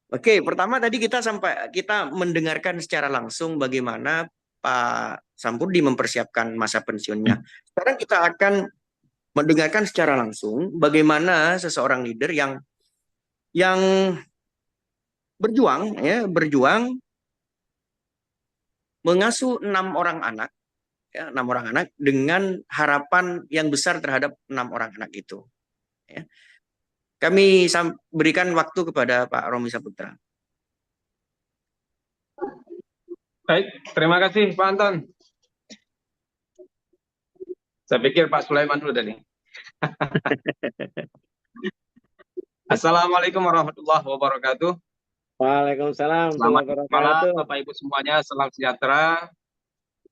Oke, pertama tadi kita mendengarkan secara langsung bagaimana Pak Sampurdi mempersiapkan masa pensiunnya. Sekarang kita akan mendengarkan secara langsung bagaimana seseorang leader yang berjuang mengasuh 6 orang anak, ya, 6 orang anak dengan harapan yang besar terhadap 6 orang anak itu. Ya. Kami berikan waktu kepada Pak Romi Saputra. Baik, terima kasih Pak Anton. Saya pikir Pak Sulaiman dulu tadi. Assalamualaikum warahmatullahi wabarakatuh. Waalaikumsalam Selamat warahmatullahi malam wabarakatuh. Bapak Ibu semuanya, salam sejahtera.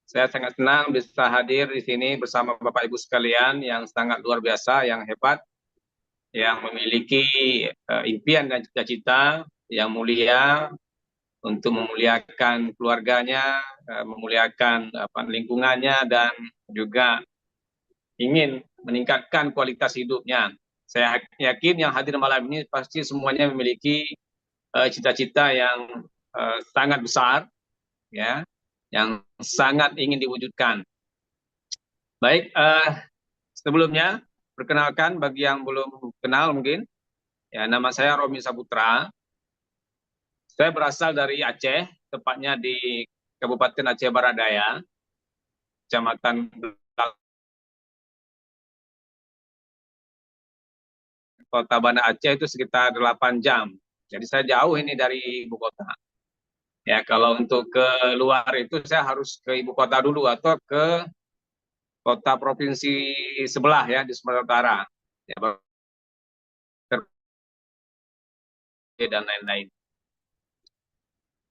Saya sangat senang bisa hadir di sini bersama Bapak Ibu sekalian yang sangat luar biasa, yang hebat, yang memiliki impian dan cita-cita yang mulia untuk memuliakan keluarganya, memuliakan lingkungannya, dan juga ingin meningkatkan kualitas hidupnya. Saya yakin yang hadir malam ini pasti semuanya memiliki cita-cita yang sangat besar, ya, yang sangat ingin diwujudkan. Baik, sebelumnya perkenalkan bagi yang belum kenal mungkin, ya, nama saya Romi Saputra. Saya berasal dari Aceh, tepatnya di Kabupaten Aceh Barat Daya, Kecamatan Kota Banda Aceh itu sekitar 8 jam. Jadi saya jauh ini dari ibu kota. Ya, kalau untuk ke luar itu saya harus ke ibu kota dulu atau ke kota provinsi sebelah ya di Sumatera Utara. Ya, dan lain-lain.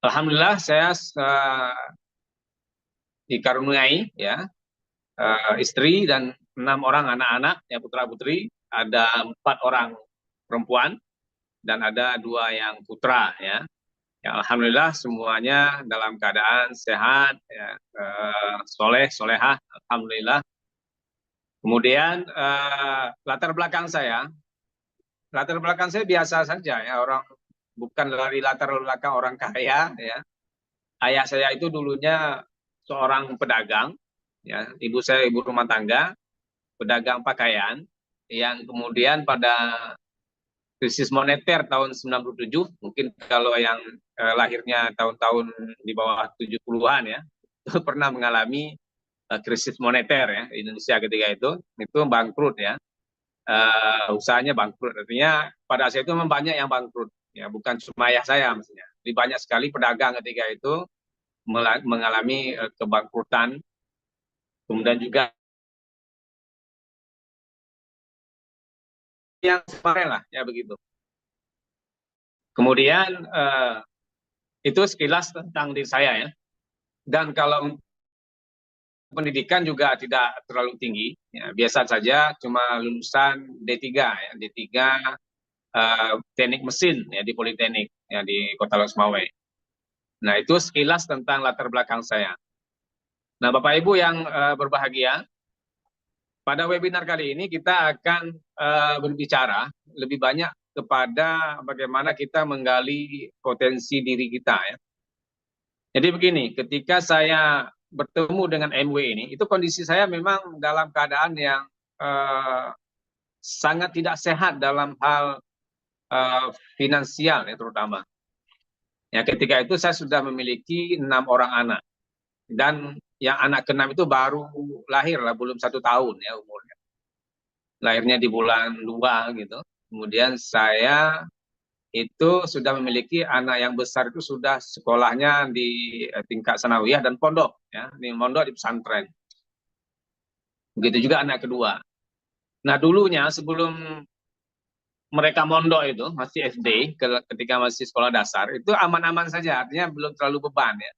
Alhamdulillah saya dikaruniai ya istri dan 6 orang anak-anak ya putra-putri, ada 4 orang perempuan dan ada 2 yang putra ya. Ya, alhamdulillah semuanya dalam keadaan sehat, ya, soleh, solehah, alhamdulillah. Kemudian latar belakang saya biasa saja ya, orang bukan dari latar belakang orang kaya ya. Ayah saya itu dulunya seorang pedagang, ya, ibu saya ibu rumah tangga, pedagang pakaian, yang kemudian pada krisis moneter tahun 97, mungkin kalau yang lahirnya tahun-tahun di bawah 70-an ya, itu pernah mengalami krisis moneter ya Indonesia ketika itu bangkrut ya. Usahanya bangkrut, artinya pada saat itu memang banyak yang bangkrut ya, bukan cuma ayah saya maksudnya. Jadi banyak sekali pedagang ketika itu mengalami kebangkrutan. Kemudian juga yang kemarin lah ya begitu. Kemudian itu sekilas tentang diri saya ya. Dan kalau pendidikan juga tidak terlalu tinggi, ya, biasa saja, cuma lulusan D3 ya, D3 teknik mesin ya di Politeknik ya di Kota Losmawe. Nah, itu sekilas tentang latar belakang saya. Nah, Bapak Ibu yang berbahagia, pada webinar kali ini kita akan berbicara lebih banyak kepada bagaimana kita menggali potensi diri kita ya. Jadi begini, ketika saya bertemu dengan MW ini, itu kondisi saya memang dalam keadaan yang sangat tidak sehat dalam hal finansial ya terutama. Ya, ketika itu saya sudah memiliki 6 orang anak, dan yang anak ke-6 itu baru lahir lah, belum 1 tahun ya umurnya. Lahirnya di bulan 2 gitu. Kemudian saya itu sudah memiliki anak yang besar, itu sudah sekolahnya di tingkat sanawiyah dan pondok ya, di pondok di pesantren. Begitu juga anak kedua. Nah, dulunya sebelum mereka mondok itu masih SD, ketika masih sekolah dasar itu aman-aman saja, artinya belum terlalu beban ya.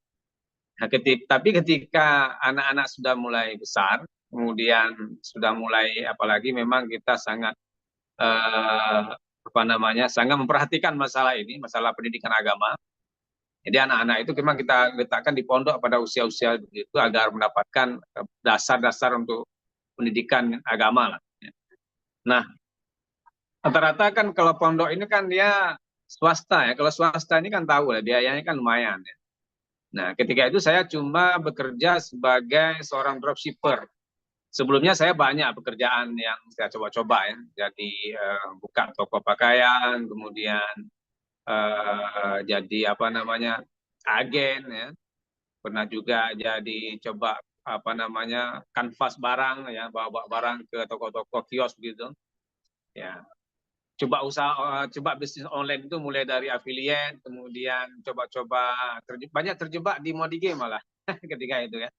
Nah, tapi ketika anak-anak sudah mulai besar, kemudian sudah mulai, apalagi memang kita sangat sangat memperhatikan masalah ini, masalah pendidikan agama. Jadi anak-anak itu memang kita letakkan di pondok pada usia-usia begitu agar mendapatkan dasar-dasar untuk pendidikan agama lah. Nah, rata-rata kan kalau pondok ini kan dia swasta ya. Kalau swasta ini kan tahu lah biayanya kan lumayan ya. Nah, ketika itu saya cuma bekerja sebagai seorang dropshipper. Sebelumnya saya banyak pekerjaan yang saya coba-coba ya. Jadi buka toko pakaian, kemudian jadi apa namanya agen ya. Pernah juga jadi coba apa namanya kanvas barang ya, bawa barang ke toko-toko kios gitu. Ya, coba bisnis online itu mulai dari affiliate, kemudian coba-coba banyak terjebak di Modige malah ketika itu ya.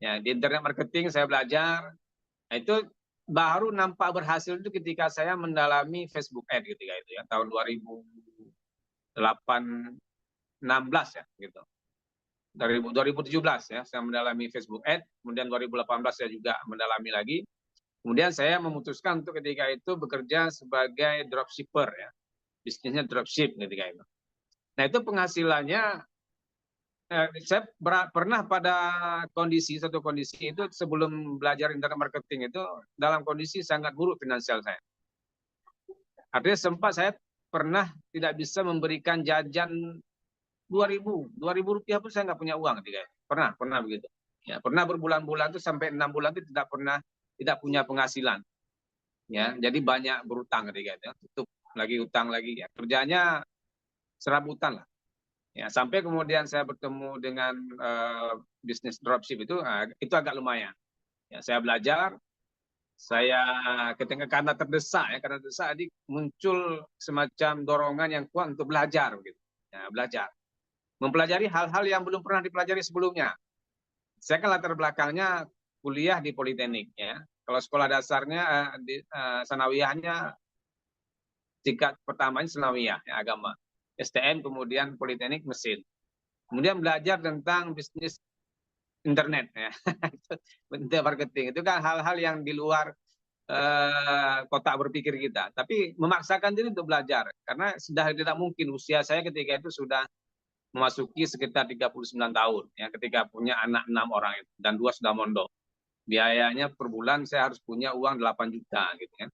Ya, di internet marketing saya belajar. Nah, itu baru nampak berhasil itu ketika saya mendalami Facebook Ad ketika itu ya, tahun 2016 ya gitu. 2017 ya, saya mendalami Facebook Ad, kemudian 2018 saya juga mendalami lagi. Kemudian saya memutuskan untuk ketika itu bekerja sebagai dropshipper ya. Bisnisnya dropship ketika itu. Nah, itu penghasilannya saya pernah pada satu kondisi itu sebelum belajar internet marketing itu dalam kondisi sangat buruk finansial saya. Artinya sempat saya pernah tidak bisa memberikan jajan 2.000 rupiah pun saya nggak punya uang ketika itu. Pernah begitu. Ya, pernah berbulan-bulan itu sampai 6 bulan itu tidak punya penghasilan. Ya, jadi banyak berutang ketika itu. Tutup lagi utang lagi ya. Kerjanya serabutan lah. Ya, sampai kemudian saya bertemu dengan bisnis dropship itu agak lumayan. Ya, saya belajar, saya karena terdesak jadi muncul semacam dorongan yang kuat untuk belajar gitu. Ya, belajar. Mempelajari hal-hal yang belum pernah dipelajari sebelumnya. Saya kan latar belakangnya kuliah di Politeknik ya. Kalau sekolah dasarnya sanawiyahnya tingkat pertamanya sanawiyah ya, agama. STM kemudian Politeknik mesin. Kemudian belajar tentang bisnis internet ya. Internet marketing itu kan hal-hal yang di luar kotak berpikir kita. Tapi memaksakan diri untuk belajar karena sudah tidak mungkin usia saya ketika itu sudah memasuki sekitar 39 tahun ya, ketika punya anak 6 orang itu, dan 2 sudah mondok. Biayanya per bulan saya harus punya uang 8 juta gitu kan.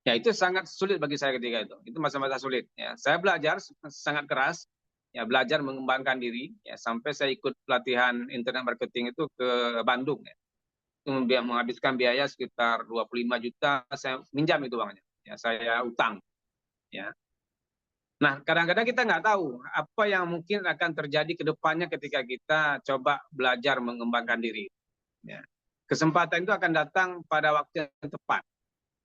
Ya, itu sangat sulit bagi saya ketika itu. Itu masa-masa sulit ya. Saya belajar sangat keras ya, belajar mengembangkan diri ya, sampai saya ikut pelatihan internet marketing itu ke Bandung ya. Itu menghabiskan biaya sekitar 25 juta, saya minjam itu uangnya. Ya, saya utang ya. Nah, kadang-kadang kita nggak tahu apa yang mungkin akan terjadi ke depannya ketika kita coba belajar mengembangkan diri. Ya. Kesempatan itu akan datang pada waktu yang tepat.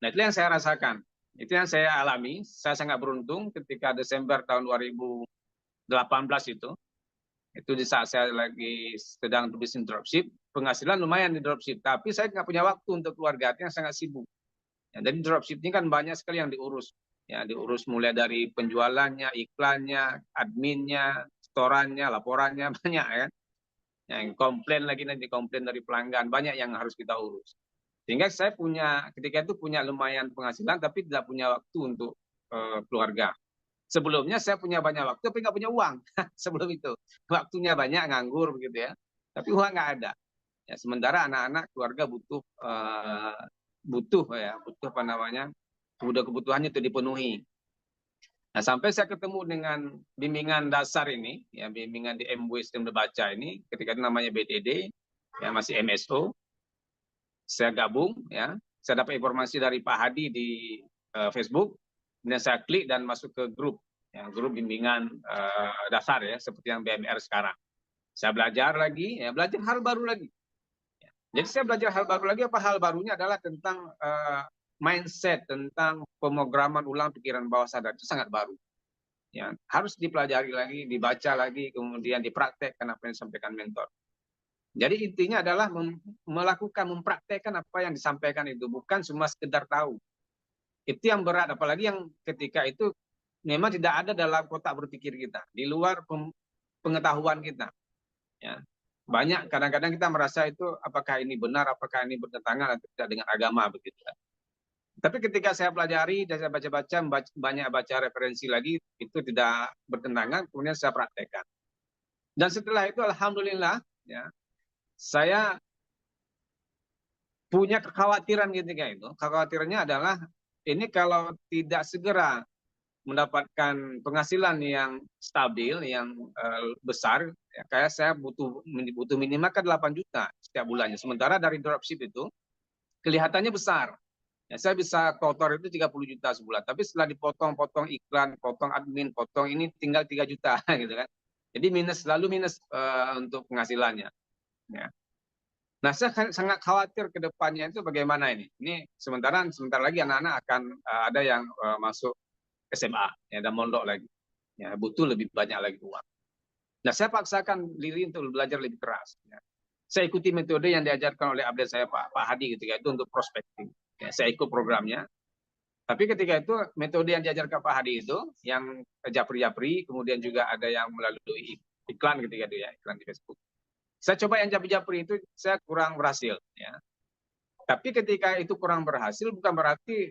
Nah, itu yang saya rasakan. Itu yang saya alami. Saya sangat beruntung ketika Desember tahun 2018 itu di saat saya lagi sedang bisnis dropship, penghasilan lumayan di dropship, tapi saya nggak punya waktu untuk keluarga, yang sangat sibuk. Ya, jadi dropship ini kan banyak sekali yang diurus. Ya, diurus mulai dari penjualannya, iklannya, adminnya, storannya, laporannya, banyak ya. Yang komplain lagi, nanti komplain dari pelanggan, banyak yang harus kita urus. Sehingga saya ketika itu punya lumayan penghasilan, tapi tidak punya waktu untuk keluarga. Sebelumnya saya punya banyak waktu, tapi nggak punya uang. Sebelum itu, waktunya banyak, nganggur begitu ya. Tapi uang nggak ada. Ya, sementara anak-anak, keluarga butuh apa namanya, kebutuhannya itu dipenuhi. Nah, sampai saya ketemu dengan bimbingan dasar ini, ya bimbingan di MW Sistem Berbaca ini, ketika itu namanya BTD, ya masih MSO. Saya gabung, ya, saya dapat informasi dari Pak Hadi di Facebook, kemudian saya klik dan masuk ke grup, ya, grup bimbingan dasar ya, seperti yang BMR sekarang. Saya belajar lagi, ya, belajar hal baru lagi. Ya. Jadi saya belajar hal baru lagi. Apa hal barunya adalah tentang mindset, tentang pemrograman ulang pikiran bawah sadar, itu sangat baru. Ya, harus dipelajari lagi, dibaca lagi, kemudian dipraktekkan apa yang disampaikan mentor. Jadi intinya adalah mempraktekkan apa yang disampaikan itu, bukan cuma sekedar tahu. Itu yang berat, apalagi yang ketika itu memang tidak ada dalam kotak berpikir kita, di luar pengetahuan kita. Ya. Banyak kadang-kadang kita merasa itu apakah ini benar, apakah ini bertentangan atau tidak dengan agama begitu. Tapi ketika saya pelajari dan saya baca-baca, banyak baca referensi lagi, itu tidak bertentangan, kemudian saya praktekkan. Dan setelah itu alhamdulillah ya, saya punya kekhawatiran ketika itu. Kekhawatirannya adalah ini kalau tidak segera mendapatkan penghasilan yang stabil, yang besar, ya, kayak saya butuh minimal kan 8 juta setiap bulannya. Sementara dari dropship itu kelihatannya besar. Ya, saya bisa kotor itu 30 juta sebulan, tapi setelah dipotong-potong iklan, potong admin, potong ini tinggal 3 juta gitu kan. Jadi selalu minus untuk penghasilannya. Ya. Nah, saya sangat khawatir ke depannya itu bagaimana ini. Ini sebentar lagi anak-anak akan ada yang masuk SMA ya, dan mondok lagi. Ya, butuh lebih banyak lagi uang. Nah, saya paksakan diri untuk belajar lebih keras. Ya. Saya ikuti metode yang diajarkan oleh abdi saya Pak Hadi ketika itu untuk prospecting. Ya, saya ikut programnya. Tapi ketika itu metode yang diajarkan Pak Hadi itu yang japri-japri, kemudian juga ada yang melalui iklan ketika itu ya, iklan di Facebook. Saya coba yang japri-japri itu saya kurang berhasil. Ya. Tapi ketika itu kurang berhasil bukan berarti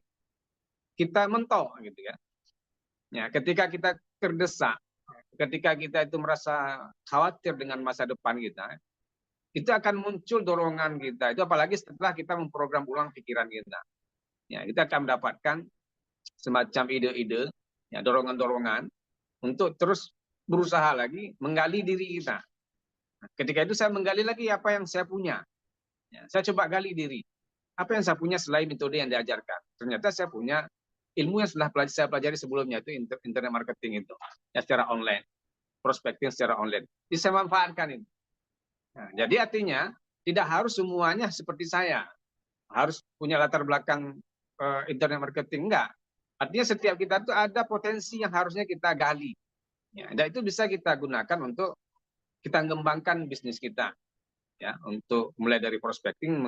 kita mentok gitu ya. Ya, ketika kita terdesak, ketika kita itu merasa khawatir dengan masa depan kita, itu akan muncul dorongan kita. Itu apalagi setelah kita memprogram ulang pikiran kita. Ya, kita akan mendapatkan semacam ide-ide, ya, dorongan-dorongan untuk terus berusaha lagi menggali diri kita. Ketika itu saya menggali lagi apa yang saya punya. Ya, saya coba gali diri. Apa yang saya punya selain metode yang diajarkan? Ternyata saya punya ilmu yang sudah saya pelajari sebelumnya, itu internet marketing itu. Ya, secara online. Prospecting secara online. Jadi saya manfaatkan itu. Nah, jadi artinya tidak harus semuanya seperti saya. Harus punya latar belakang internet marketing. Enggak. Artinya setiap kita itu ada potensi yang harusnya kita gali. Ya, dan itu bisa kita gunakan untuk kita mengembangkan bisnis kita, ya, untuk mulai dari prospecting,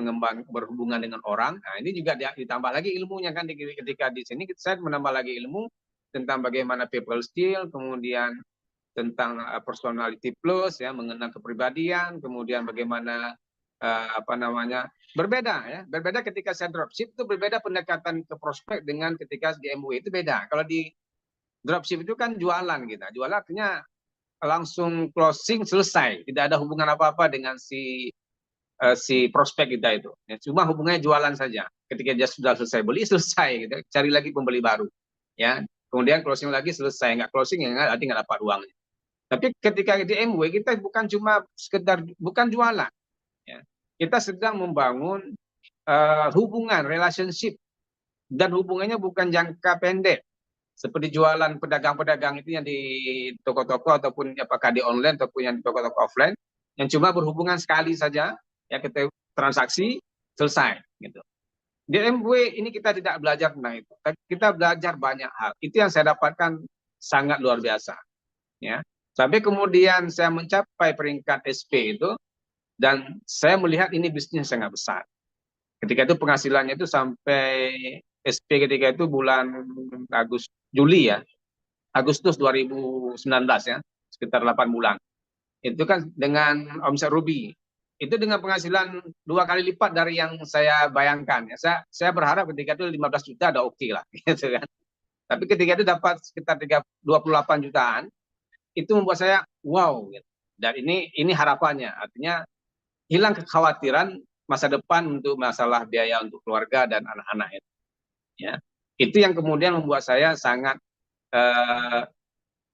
berhubungan dengan orang. Nah, ini juga ditambah lagi ilmunya kan ketika di sini saya menambah lagi ilmu tentang bagaimana people skill, kemudian tentang personality plus, ya, mengenal kepribadian, kemudian bagaimana berbeda ketika saya dropship itu berbeda pendekatan ke prospek dengan ketika di MW itu beda. Kalau di dropship itu kan jualan kita, jualan artinya langsung closing selesai, tidak ada hubungan apa-apa dengan si prospek kita itu. Ya, cuma hubungannya jualan saja. Ketika dia sudah selesai beli, selesai, gitu. Cari lagi pembeli baru. Ya, kemudian closing lagi selesai, nggak closing ya nanti nggak dapat uangnya. Tapi ketika di MW kita bukan cuma sekedar bukan jualan. Ya. Kita sedang membangun hubungan, relationship, dan hubungannya bukan jangka pendek. Seperti jualan pedagang-pedagang itu yang di toko-toko ataupun apakah di online ataupun yang di toko-toko offline yang cuma berhubungan sekali saja, ya, kita transaksi selesai gitu. Di MW ini kita tidak belajar tentang itu, tapi kita belajar banyak hal. Itu yang saya dapatkan sangat luar biasa, ya. Sampai kemudian saya mencapai peringkat SP itu dan saya melihat ini bisnis sangat besar. Ketika itu penghasilannya itu sampai SP ketika itu bulan Juli ya, Agustus 2019 ya, sekitar 8 bulan. Itu kan dengan omset ruby. Itu dengan penghasilan 2 kali lipat dari yang saya bayangkan. Ya, saya berharap ketika itu 15 juta ada oke lah, gitu kan. Tapi ketika itu dapat sekitar 28 jutaan, itu membuat saya wow. Gitu. Dan ini harapannya, artinya hilang kekhawatiran masa depan untuk masalah biaya untuk keluarga dan anak-anak itu. Ya, itu yang kemudian membuat saya sangat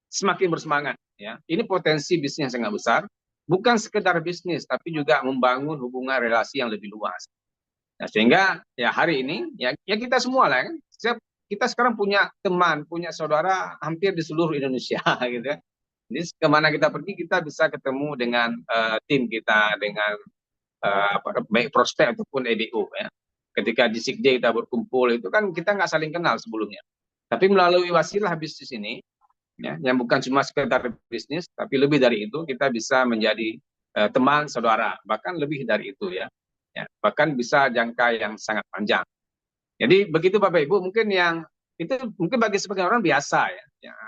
semakin bersemangat. Ya, ini potensi bisnis yang sangat besar, bukan sekedar bisnis, tapi juga membangun hubungan relasi yang lebih luas. Nah, sehingga ya hari ini ya kita semua lah kan, kita sekarang punya teman, punya saudara hampir di seluruh Indonesia, gitu ya. Jadi kemana kita pergi kita bisa ketemu dengan tim kita, dengan baik prospek ataupun EDO ya. Ketika di Sikj kita berkumpul itu kan kita nggak saling kenal sebelumnya. Tapi melalui wasilah bisnis ini, ya, yang bukan cuma sekedar bisnis, tapi lebih dari itu kita bisa menjadi teman, saudara, bahkan lebih dari itu ya. Ya, bahkan bisa jangka yang sangat panjang. Jadi begitu Bapak Ibu, mungkin yang itu mungkin bagi sebagian orang biasa ya, yang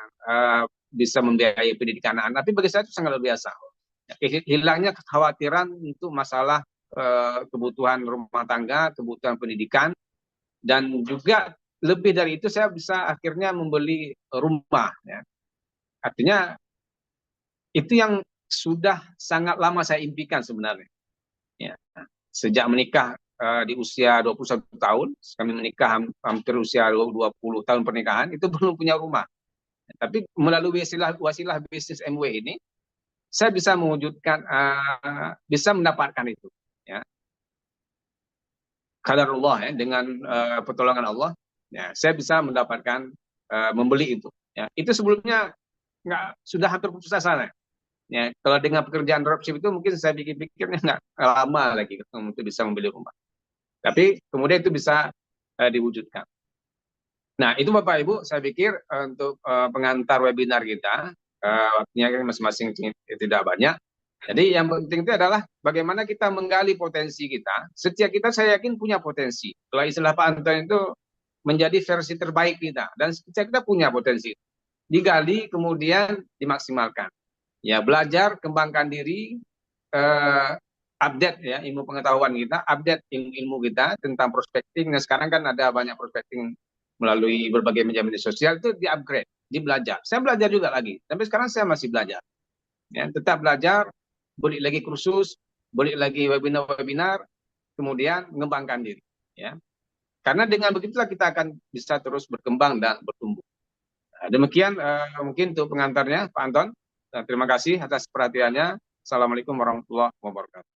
bisa membiayai pendidikan anak, tapi bagi saya itu sangat luar biasa. Hilangnya kekhawatiran untuk masalah kebutuhan rumah tangga, kebutuhan pendidikan, dan juga lebih dari itu saya bisa akhirnya membeli rumah. Ya. Artinya itu yang sudah sangat lama saya impikan sebenarnya. Ya. Sejak menikah di usia 21 tahun, kami menikah hampir usia 20 tahun pernikahan, itu belum punya rumah. Tapi melalui wasilah bisnis MW ini, saya bisa mewujudkan, bisa mendapatkan itu. Ya. Qadarullah, ya, dengan pertolongan Allah, ya, saya bisa mendapatkan, membeli itu. Ya. Itu sebelumnya sudah hampir putus asa. Ya, kalau dengan pekerjaan dropship itu mungkin saya pikir-pikirnya nggak lama lagi untuk bisa membeli rumah. Tapi kemudian itu bisa diwujudkan. Nah, itu Bapak Ibu, saya pikir untuk pengantar webinar kita, waktunya kan masing-masing tidak banyak. Jadi yang penting itu adalah bagaimana kita menggali potensi kita. Setiap kita saya yakin punya potensi. Kalau istilah Pak Anton itu menjadi versi terbaik kita. Dan setiap kita punya potensi. Digali, kemudian dimaksimalkan. Ya, belajar, kembangkan diri, update ya ilmu pengetahuan kita, update ilmu kita tentang prospecting. Nah, sekarang kan ada banyak prospecting melalui berbagai media sosial, itu di-upgrade, dibelajar. Saya belajar juga lagi, tapi sekarang saya masih belajar. Ya, tetap belajar, boleh lagi kursus, boleh lagi webinar-webinar, kemudian mengembangkan diri. Ya, karena dengan begitulah kita akan bisa terus berkembang dan bertumbuh. Nah, demikian mungkin untuk pengantarnya, Pak Anton. Terima kasih atas perhatiannya. Assalamualaikum warahmatullahi wabarakatuh.